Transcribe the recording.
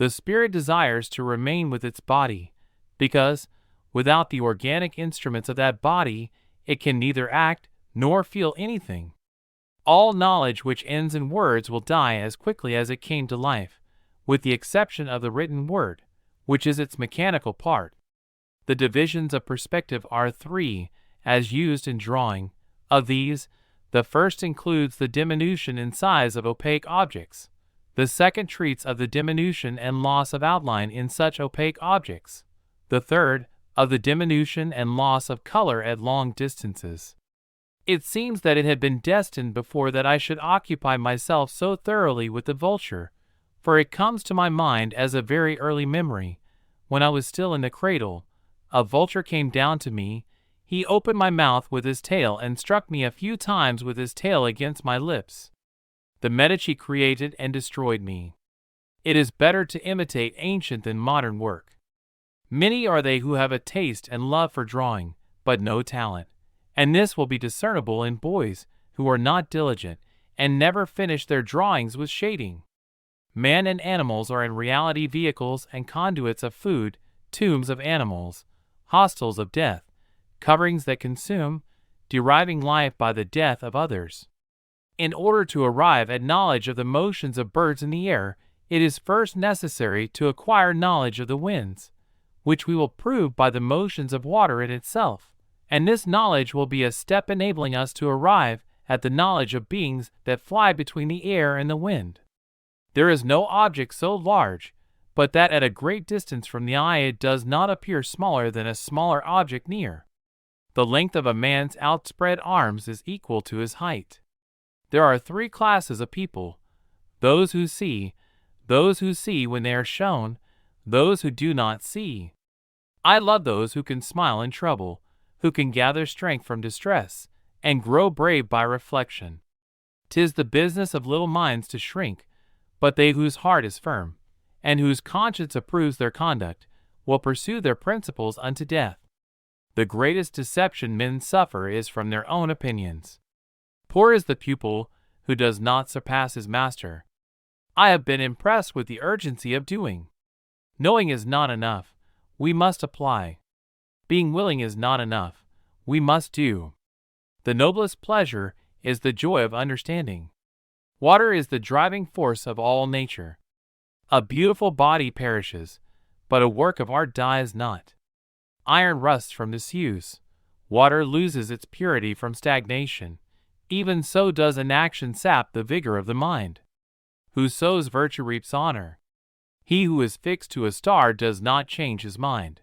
The spirit desires to remain with its body, because, without the organic instruments of that body, it can neither act nor feel anything. All knowledge which ends in words will die as quickly as it came to life, with the exception of the written word, which is its mechanical part. The divisions of perspective are three, as used in drawing. Of these, the first includes the diminution in size of opaque objects. The second treats of the diminution and loss of outline in such opaque objects. The third, of the diminution and loss of color at long distances. It seems that it had been destined before that I should occupy myself so thoroughly with the vulture, for it comes to my mind as a very early memory. When I was still in the cradle, a vulture came down to me. He opened my mouth with his tail and struck me a few times with his tail against my lips. The Medici created and destroyed me. It is better to imitate ancient than modern work. Many are they who have a taste and love for drawing, but no talent, and this will be discernible in boys who are not diligent and never finish their drawings with shading. Man and animals are in reality vehicles and conduits of food, tombs of animals, hostels of death, coverings that consume, deriving life by the death of others. In order to arrive at knowledge of the motions of birds in the air, it is first necessary to acquire knowledge of the winds, which we will prove by the motions of water in itself, and this knowledge will be a step enabling us to arrive at the knowledge of beings that fly between the air and the wind. There is no object so large, but that at a great distance from the eye it does not appear smaller than a smaller object near. The length of a man's outspread arms is equal to his height. There are three classes of people: those who see when they are shown, those who do not see. I love those who can smile in trouble, who can gather strength from distress, and grow brave by reflection. 'Tis the business of little minds to shrink, but they whose heart is firm, and whose conscience approves their conduct, will pursue their principles unto death. The greatest deception men suffer is from their own opinions. Poor is the pupil who does not surpass his master. I have been impressed with the urgency of doing. Knowing is not enough, we must apply. Being willing is not enough, we must do. The noblest pleasure is the joy of understanding. Water is the driving force of all nature. A beautiful body perishes, but a work of art dies not. Iron rusts from disuse. Water loses its purity from stagnation. Even so does inaction sap the vigor of the mind. Who sows virtue reaps honor. He who is fixed to a star does not change his mind.